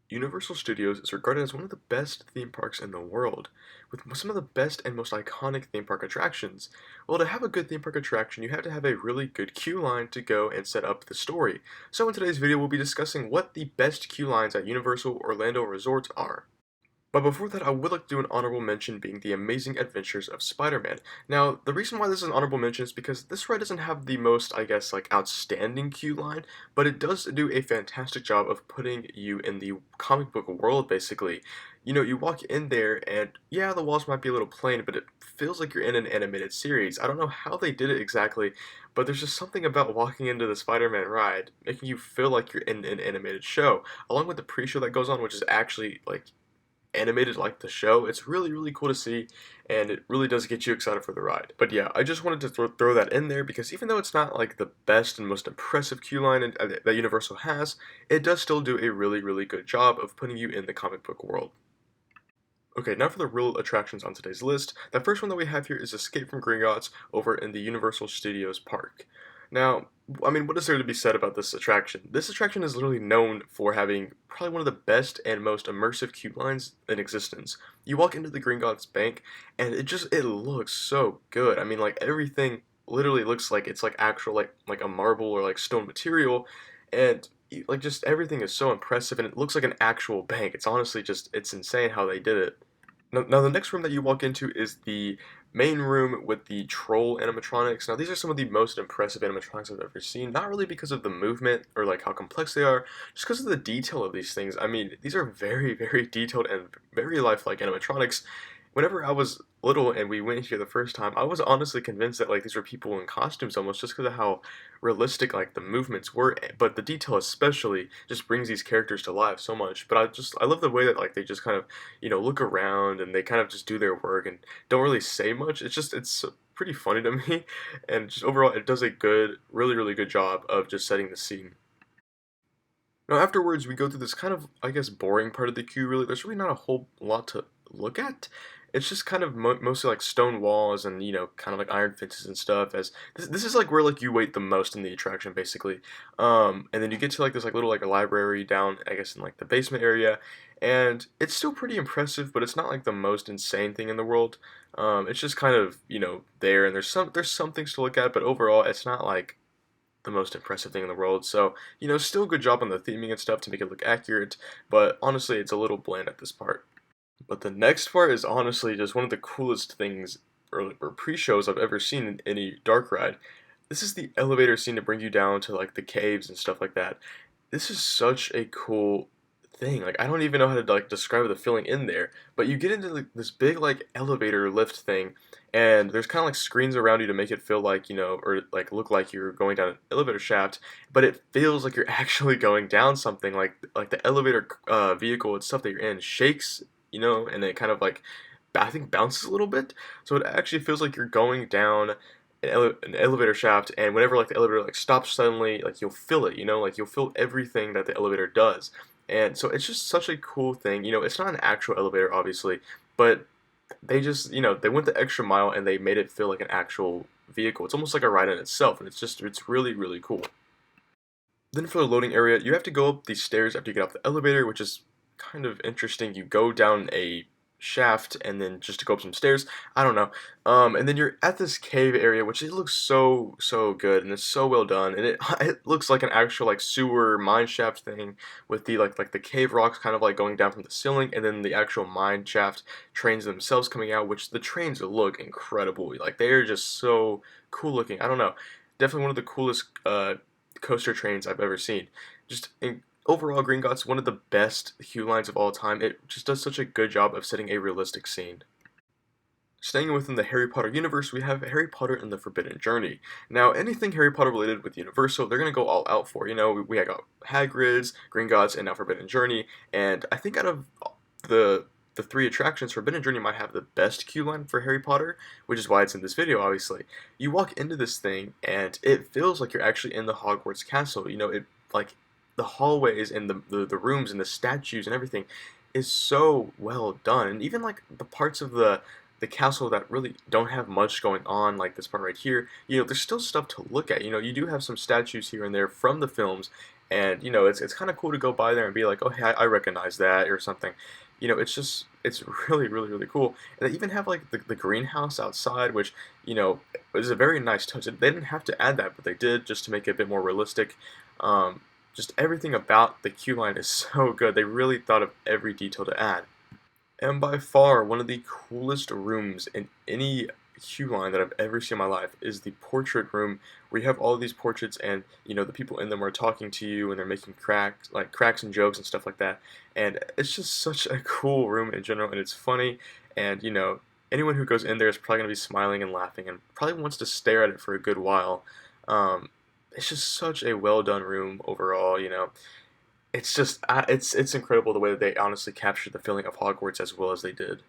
Universal Studios is regarded as one of the best theme parks in the world, with some of the best and most iconic theme park attractions. Well, to have a good theme park attraction, you have to have a really good queue line to go and set up the story. So in today's video, we'll be discussing what the best queue lines at Universal Orlando Resort are. But before that, I would like to do an honorable mention being The Amazing Adventures of Spider-Man. Now, the reason why this is an honorable mention is because this ride doesn't have the most, I guess, like, outstanding queue line, but it does do a fantastic job of putting you in the comic book world, basically. You know, you walk in there, and yeah, the walls might be a little plain, but it feels like you're in an animated series. I don't know how they did it exactly, but there's just something about walking into the Spider-Man ride, making you feel like you're in an animated show, along with the pre-show that goes on, which is actually, like, animated like the show. It's really, really cool to see, and it really does get you excited for the ride. But yeah, I just wanted to throw that in there because even though it's not like the best and most impressive queue line that Universal has, it does still do a really, really good job of putting you in the comic book world. Okay, now for the real attractions on today's list. The first one that we have here is Escape from Gringotts over in the Universal Studios Park. Now, I mean, what is there to be said about this attraction? This attraction is literally known for having probably one of the best and most immersive queue lines in existence. You walk into the Gringotts Bank, and it looks so good. I mean, like everything literally looks like it's like actual like a marble or like stone material, and like just everything is so impressive, and it looks like an actual bank. It's honestly just it's insane how they did it. Now, the next room that you walk into is the main room with the troll animatronics. Now, these are some of the most impressive animatronics I've ever seen. Not really because of the movement or like how complex they are, just because of the detail of these things. I mean, these are very, very detailed and very lifelike animatronics. Whenever I was little and we went here the first time, I was honestly convinced that like these were people in costumes almost just because of how realistic like the movements were, but the detail especially just brings these characters to life so much. But I love the way that like they just kind of look around and they kind of just do their work and don't really say much. It's pretty funny to me, and just overall it does a good, really, really good job of just setting the scene. Now afterwards we go through this kind of, I guess, boring part of the queue. Really, there's really not a whole lot to look at. It's just kind of mostly like stone walls and kind of like iron fences and stuff. As this is like where like you wait the most in the attraction basically. And then you get to like this like little like a library down, I guess, in like the basement area, and it's still pretty impressive, but it's not like the most insane thing in the world. It's just kind of there, and there's some things to look at, but overall it's not like the most impressive thing in the world. So, still good job on the theming and stuff to make it look accurate, but honestly, it's a little bland at this part. But the next part is honestly just one of the coolest things or pre-shows I've ever seen in any dark ride. This is the elevator scene to bring you down to like the caves and stuff like that. This is such a cool thing. Like I don't even know how to like describe the feeling in there, but you get into like, this big like elevator lift thing, and there's kind of like screens around you to make it feel like or like look like you're going down an elevator shaft, but it feels like you're actually going down something. Like the elevator vehicle and stuff that you're in shakes, and it kind of like I think bounces a little bit, so it actually feels like you're going down an elevator shaft, and whenever like the elevator like stops suddenly, like you'll feel it, like you'll feel everything that the elevator does. And so it's just such a cool thing. It's not an actual elevator obviously, but they just they went the extra mile and they made it feel like an actual vehicle. It's almost like a ride in itself, and it's really, really cool. Then for the loading area, you have to go up these stairs after you get off the elevator, which is kind of interesting. You go down a shaft and then just to go up some stairs. I don't know. And then you're at this cave area, which it looks so, so good and it's so well done. And it it looks like an actual like sewer mine shaft thing with the like the cave rocks kind of like going down from the ceiling, and then the actual mine shaft trains themselves coming out, which the trains look incredible. Like they are just so cool looking. I don't know. Definitely one of the coolest coaster trains I've ever seen. Overall, Gringotts one of the best queue lines of all time. It just does such a good job of setting a realistic scene. Staying within the Harry Potter universe, we have Harry Potter and the Forbidden Journey. Now, anything Harry Potter related with Universal, they're going to go all out for. We got Hagrid's, Gringotts, and now Forbidden Journey. And I think out of the the three attractions, Forbidden Journey might have the best queue line for Harry Potter, which is why it's in this video, obviously. You walk into this thing, and it feels like you're actually in the Hogwarts castle. It like the hallways and the rooms and the statues and everything is so well done. And even like the parts of the castle that really don't have much going on, like this part right here, there's still stuff to look at. You do have some statues here and there from the films, and it's kind of cool to go by there and be like, oh hey, I recognize that or something. It's really really really cool, and they even have like the greenhouse outside, which is a very nice touch. They didn't have to add that, but they did just to make it a bit more realistic. Um, just everything about the queue line is so good. They really thought of every detail to add. And by far, one of the coolest rooms in any queue line that I've ever seen in my life is the portrait room, where you have all these portraits, and the people in them are talking to you, and they're making cracks and jokes and stuff like that. And it's just such a cool room in general, and it's funny. And anyone who goes in there is probably gonna be smiling and laughing, and probably wants to stare at it for a good while. It's just such a well done room overall. It's just it's incredible the way that they honestly captured the feeling of Hogwarts as well as they did.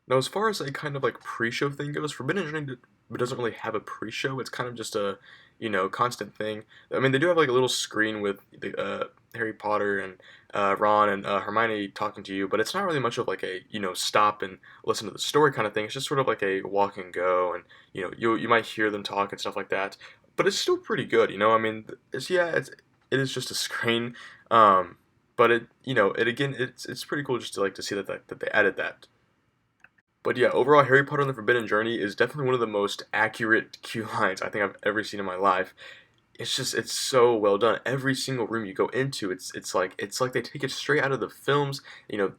Now, as far as a kind of like pre-show thing goes, Forbidden Journey doesn't really have a pre-show. It's kind of just a constant thing. I mean, they do have like a little screen with Harry Potter and Ron and Hermione talking to you, but it's not really much of like a stop and listen to the story kind of thing. It's just sort of like a walk and go, and you might hear them talk and stuff like that. But it's still pretty good. I mean, it is just a screen, but it again it's pretty cool just to like to see that they added that. But yeah, overall, Harry Potter and the Forbidden Journey is definitely one of the most accurate queue lines I think I've ever seen in my life. It's so well done. Every single room you go into, it's like they take it straight out of the films.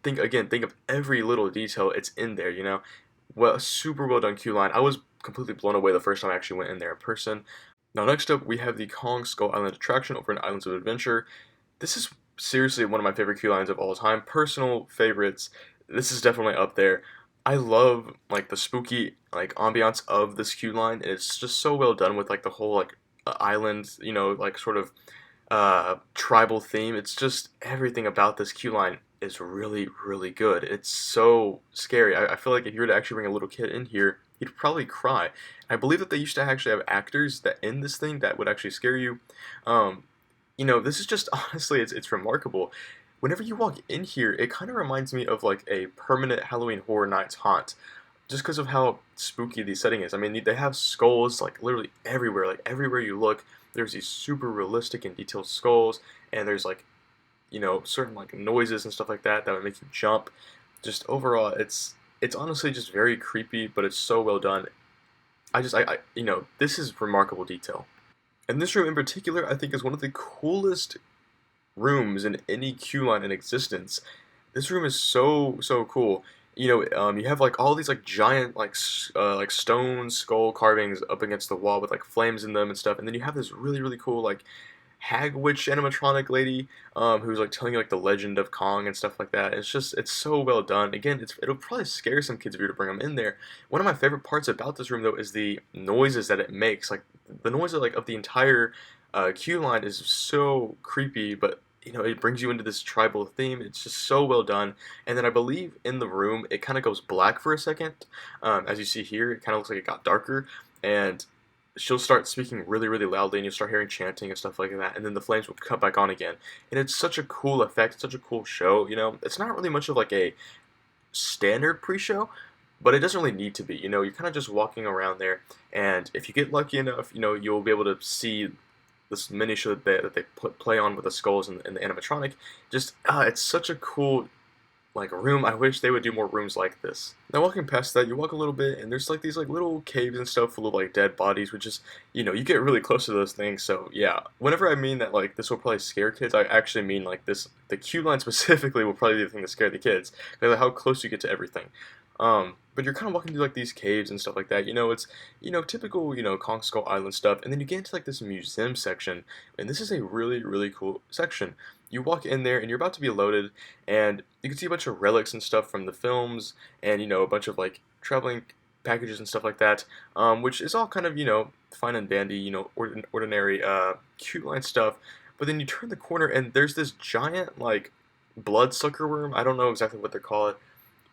Think of every little detail. It's in there. Well, super well done queue line. I was completely blown away the first time I actually went in there in person. Now, next up, we have the Kong Skull Island attraction over in Islands of Adventure. This is seriously one of my favorite queue lines of all time. Personal favorites. This is definitely up there. I love like the spooky like ambiance of this queue line. It's just so well done with like the whole like island, like sort of tribal theme. It's just everything about this queue line is really really good. It's so scary. I feel like if you were to actually bring a little kid in here, he'd probably cry. I believe that they used to actually have actors that in this thing that would actually scare you. Um, this is just honestly, it's remarkable. Whenever you walk in here, it kind of reminds me of like a permanent Halloween Horror Nights haunt, just because of how spooky the setting is. I mean, they have skulls like literally everywhere. Like everywhere you look, there's these super realistic and detailed skulls, and there's like certain like noises and stuff like that would make you jump. Just overall, it's honestly just very creepy, but it's so well done. This is remarkable detail. And this room in particular, I think, is one of the coolest rooms in any queue line in existence. This room is so so cool. You have like all these like giant like stone skull carvings up against the wall with like flames in them and stuff, and then you have this really really cool like hag witch animatronic lady who's like telling you like the legend of Kong and stuff like that. It's so well done. Again, it'll probably scare some kids if you were to bring them in there. One of my favorite parts about this room though is the noises that it makes. Like the noise of the entire queue line is so creepy, but it brings you into this tribal theme. It's just so well done. And then I believe in the room it kind of goes black for a second. As you see here, it kind of looks like it got darker, and she'll start speaking really really loudly, and you'll start hearing chanting and stuff like that, and then the flames will cut back on again. And it's such a cool effect, such a cool show. It's not really much of like a standard pre-show, but it doesn't really need to be. You're kind of just walking around there, and if you get lucky enough, you'll be able to see this mini show that they play on with the skulls and the animatronic. Just it's such a cool like room. I wish they would do more rooms like this. Now walking past that, you walk a little bit, and there's like these like little caves and stuff full of like dead bodies, which is you get really close to those things. So yeah, whenever I mean that like this will probably scare kids, I actually mean like the queue line specifically will probably be the thing to scare the kids because of how close you get to everything. But you're kind of walking through like these caves and stuff like that. It's typical Kong Skull Island stuff, and then you get into like this museum section, and this is a really really cool section. You walk in there and you're about to be loaded, and you can see a bunch of relics and stuff from the films, and a bunch of like traveling packages and stuff like that, which is all kind of fine and dandy, ordinary cute line stuff. But then you turn the corner and there's this giant like bloodsucker worm. I don't know exactly what they call it,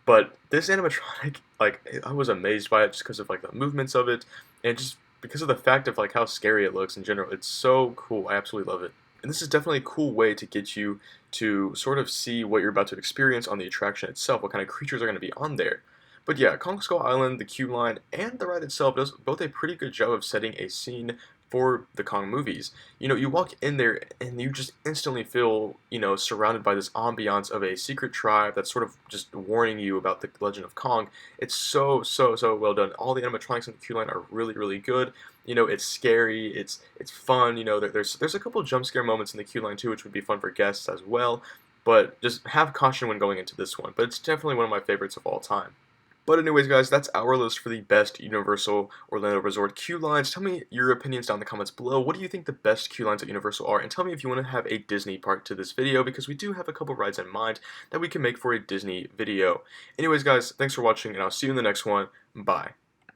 but this animatronic, like, I was amazed by it just because of like the movements of it, and just because of the fact of like how scary it looks in general. It's so cool. I absolutely love it. And this is definitely a cool way to get you to sort of see what you're about to experience on the attraction itself, what kind of creatures are going to be on there. But yeah, Kong Skull Island, the queue line, and the ride itself does both a pretty good job of setting a scene for the Kong movies. You walk in there and you just instantly feel, surrounded by this ambiance of a secret tribe that's sort of just warning you about the Legend of Kong. It's so, so, so well done. All the animatronics in the queue line are really, really good. It's scary, it's fun. There's a couple jump scare moments in the queue line too, which would be fun for guests as well. But just have caution when going into this one. But it's definitely one of my favorites of all time. But anyways, guys, that's our list for the best Universal Orlando Resort queue lines. Tell me your opinions down in the comments below. What do you think the best queue lines at Universal are? And tell me if you want to have a Disney part to this video, because we do have a couple rides in mind that we can make for a Disney video. Anyways, guys, thanks for watching, and I'll see you in the next one. Bye.